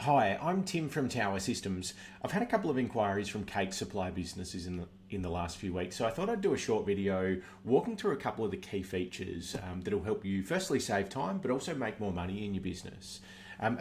Hi, I'm Tim from Tower Systems. I've had a couple of inquiries from cake supply businesses in the last few weeks, so I thought I'd do a short video walking through a couple of the key features that'll help you firstly save time, but also make more money in your business.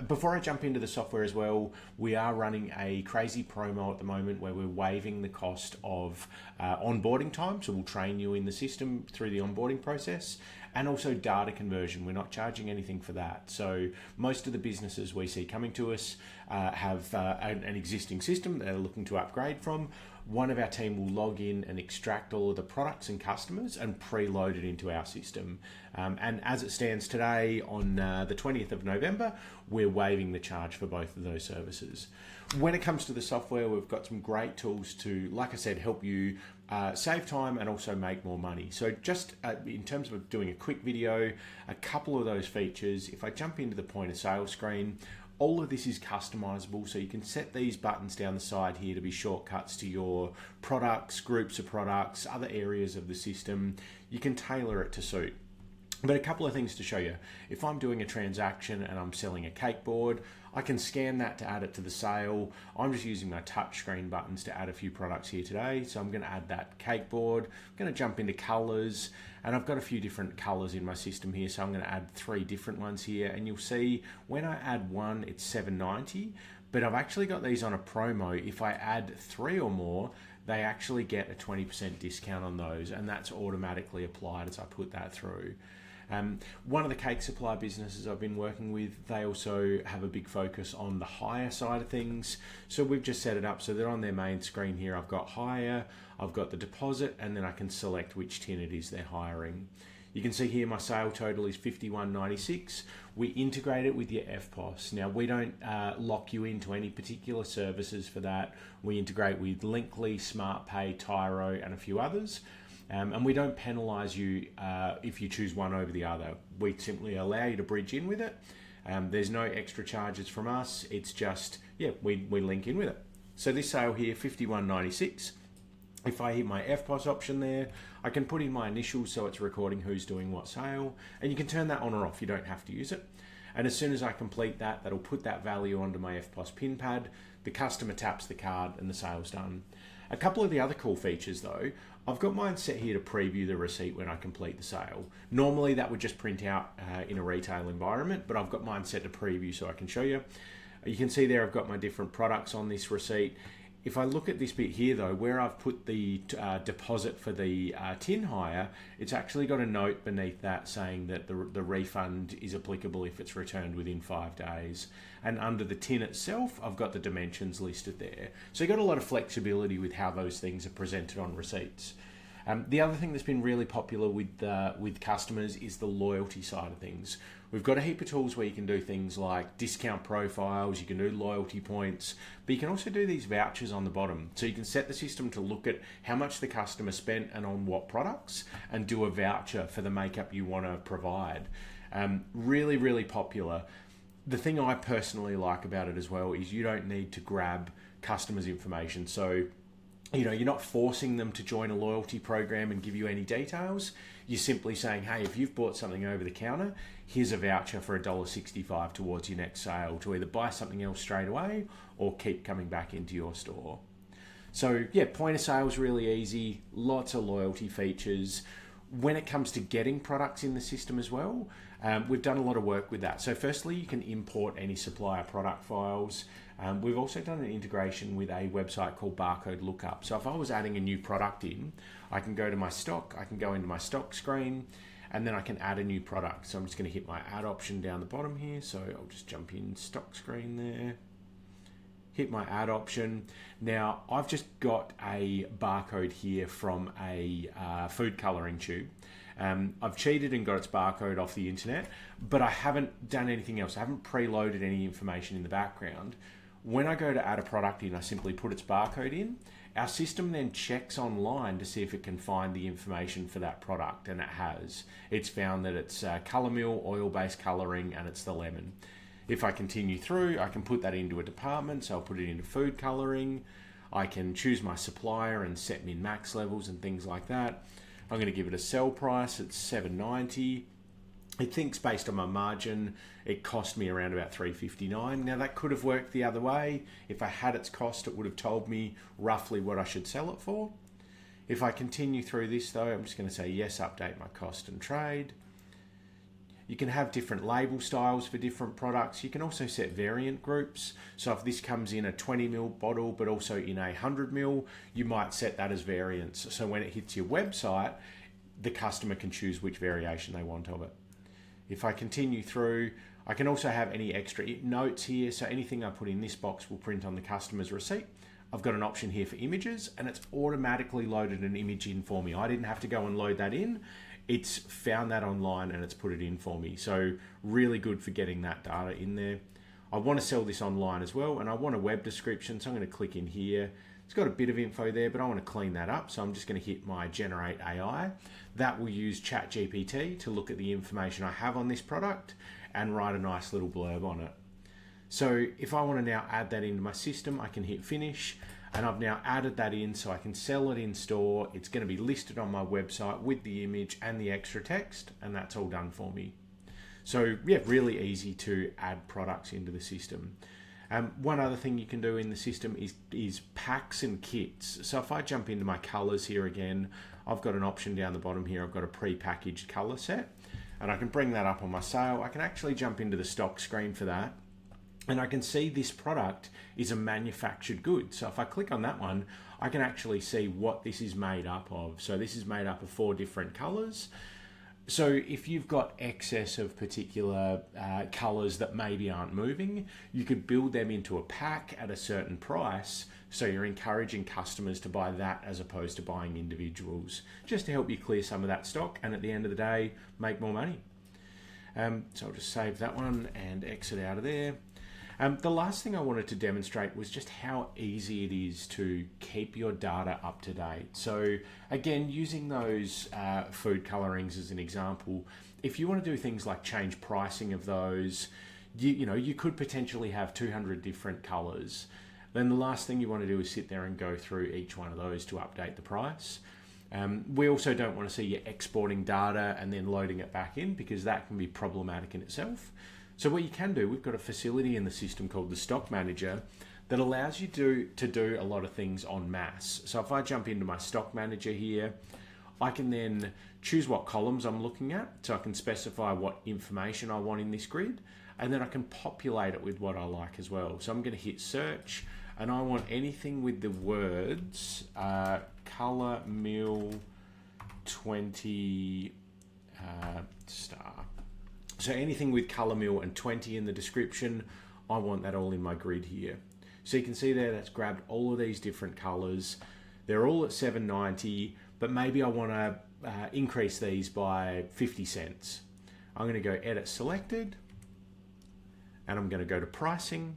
Before I jump into the software as well, we are running a crazy promo at the moment where we're waiving the cost of onboarding time, so we'll train you in the system through the onboarding process, and also data conversion. We're not charging anything for that. So most of the businesses we see coming to us have an existing system they're looking to upgrade from. One of our team will log in and extract all of the products and customers and preload it into our system. And as it stands today on the 20th of November, we're waiving the charge for both of those services. When it comes to the software, we've got some great tools to, like I said, help you save time and also make more money. So just in terms of doing a quick video, a couple of those features, if I jump into the point of sale screen, all of this is customizable, so you can set these buttons down the side here to be shortcuts to your products, groups of products, other areas of the system. You can tailor it to suit. But a couple of things to show you. If I'm doing a transaction and I'm selling a cake board, I can scan that to add it to the sale. I'm just using my touchscreen buttons to add a few products here today. So I'm going to add that cake board. I'm going to jump into colors, and I've got a few different colors in my system here. So I'm going to add 3 different ones here, and you'll see when I add one, it's $7.90, but I've actually got these on a promo. If I add 3 or more, they actually get a 20% discount on those, and that's automatically applied as I put that through. One of the cake supply businesses I've been working with, they also have a big focus on the hire side of things. So we've just set it up so that on their main screen here, I've got hire, I've got the deposit, and then I can select which tin it is they're hiring. You can see here my sale total is $51.96. We integrate it with your EFTPOS. Now we don't lock you into any particular services for that. We integrate with Linkly, Smartpay, Tyro, and a few others. And we don't penalise you if you choose one over the other. We simply allow you to bridge in with it. There's no extra charges from us. It's just, we link in with it. So this sale here, $51.96. If I hit my EFTPOS option there, I can put in my initials so it's recording who's doing what sale. And you can turn that on or off. You don't have to use it. And as soon as I complete that, that'll put that value onto my EFTPOS pin pad. The customer taps the card and the sale's done. A couple of the other cool features though, I've got mine set here to preview the receipt when I complete the sale. Normally that would just print out in a retail environment, but I've got mine set to preview so I can show you. You can see there I've got my different products on this receipt. If I look at this bit here though, where I've put the deposit for the tin hire, it's actually got a note beneath that saying that the refund is applicable if it's returned within 5 days. And under the tin itself, I've got the dimensions listed there. So you've got a lot of flexibility with how those things are presented on receipts. The other thing that's been really popular with customers is the loyalty side of things. We've got a heap of tools where you can do things like discount profiles, you can do loyalty points, but you can also do these vouchers on the bottom. So you can set the system to look at how much the customer spent and on what products and do a voucher for the makeup you want to provide. Really, really popular. The thing I personally like about it as well is you don't need to grab customers' information. So you're not forcing them to join a loyalty program and give you any details. You're simply saying, hey, if you've bought something over the counter, here's a voucher for $1.65 towards your next sale to either buy something else straight away or keep coming back into your store. So point of sale is really easy, lots of loyalty features. When it comes to getting products in the system as well, we've done a lot of work with that. So firstly, you can import any supplier product files. We've also done an integration with a website called Barcode Lookup. So if I was adding a new product in, I can go to my stock, I can go into my stock screen, and then I can add a new product. So I'm just going to hit my add option down the bottom here. So I'll just jump in stock screen there, hit my add option. Now I've just got a barcode here from a food coloring tube. I've cheated and got its barcode off the internet, but I haven't done anything else. I haven't preloaded any information in the background. When I go to add a product in, I simply put its barcode in. Our system then checks online to see if it can find the information for that product, and it has. It's found that it's colour mill, oil-based colouring, and it's the lemon. If I continue through, I can put that into a department, so I'll put it into food colouring. I can choose my supplier and set min-max levels and things like that. I'm going to give it a sell price at $7.90. It thinks based on my margin, it cost me around about $3.59. Now that could have worked the other way. If I had its cost, it would have told me roughly what I should sell it for. If I continue through this though, I'm just going to say yes, update my cost and trade. You can have different label styles for different products. You can also set variant groups. So if this comes in a 20ml bottle, but also in a 100ml, you might set that as variants. So when it hits your website, the customer can choose which variation they want of it. If I continue through, I can also have any extra notes here. So anything I put in this box will print on the customer's receipt. I've got an option here for images, and it's automatically loaded an image in for me. I didn't have to go and load that in. It's found that online and it's put it in for me. So really good for getting that data in there. I want to sell this online as well, and I want a web description. So I'm going to click in here. It's got a bit of info there, but I want to clean that up. So I'm just going to hit my generate AI. That will use ChatGPT to look at the information I have on this product and write a nice little blurb on it. So if I want to now add that into my system, I can hit finish, and I've now added that in so I can sell it in store. It's going to be listed on my website with the image and the extra text, and that's all done for me. So yeah, really easy to add products into the system. One other thing you can do in the system is packs and kits. So if I jump into my colors here again, I've got an option down the bottom here. I've got a pre-packaged color set, and I can bring that up on my sale. I can actually jump into the stock screen for that. And I can see this product is a manufactured good. So if I click on that one, I can actually see what this is made up of. So this is made up of 4 different colors. So if you've got excess of particular colors that maybe aren't moving, you could build them into a pack at a certain price. So you're encouraging customers to buy that as opposed to buying individuals, just to help you clear some of that stock and at the end of the day, make more money. So I'll just save that one and exit out of there. The last thing I wanted to demonstrate was just how easy it is to keep your data up to date. So again, using those food colorings as an example, if you want to do things like change pricing of those, you could potentially have 200 different colors. Then the last thing you want to do is sit there and go through each one of those to update the price. We also don't want to see you exporting data and then loading it back in, because that can be problematic in itself. So what you can do, we've got a facility in the system called the Stock Manager that allows you to do a lot of things en masse. So if I jump into my Stock Manager here, I can then choose what columns I'm looking at. So I can specify what information I want in this grid, and then I can populate it with what I like as well. So I'm going to hit search, and I want anything with the words color mill 20 star. So anything with color mill and 20 in the description, I want that all in my grid here. So you can see there, that's grabbed all of these different colors. They're all at $7.90, but maybe I want to increase these by 50 cents. I'm going to go edit selected, and I'm going to go to pricing,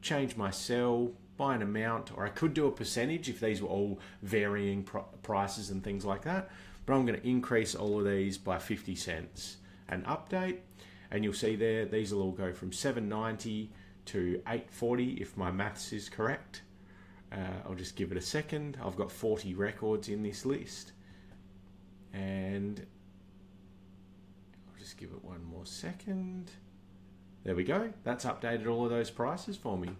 change my cell, by an amount, or I could do a percentage if these were all varying prices and things like that. But I'm going to increase all of these by 50 cents and update. And you'll see there, these will all go from $7.90 to $8.40 if my maths is correct. I'll just give it a second. I've got 40 records in this list. And I'll just give it one more second. There we go. That's updated all of those prices for me.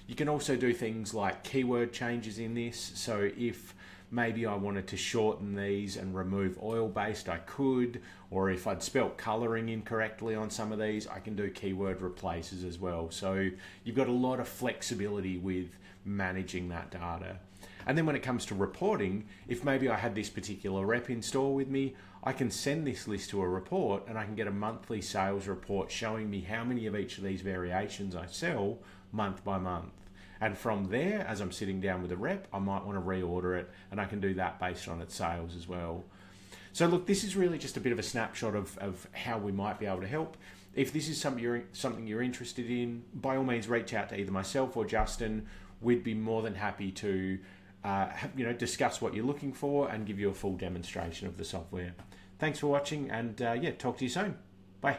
You can also do things like keyword changes in this. So if maybe I wanted to shorten these and remove oil-based, I could. Or if I'd spelt coloring incorrectly on some of these, I can do keyword replaces as well. So you've got a lot of flexibility with managing that data. And then when it comes to reporting, if maybe I had this particular rep in store with me, I can send this list to a report, and I can get a monthly sales report showing me how many of each of these variations I sell month by month. And from there, as I'm sitting down with a rep, I might want to reorder it, and I can do that based on its sales as well. So look, this is really just a bit of a snapshot of how we might be able to help. If this is something you're interested in, by all means reach out to either myself or Justin. We'd be more than happy to discuss what you're looking for and give you a full demonstration of the software. Thanks for watching, and talk to you soon. Bye.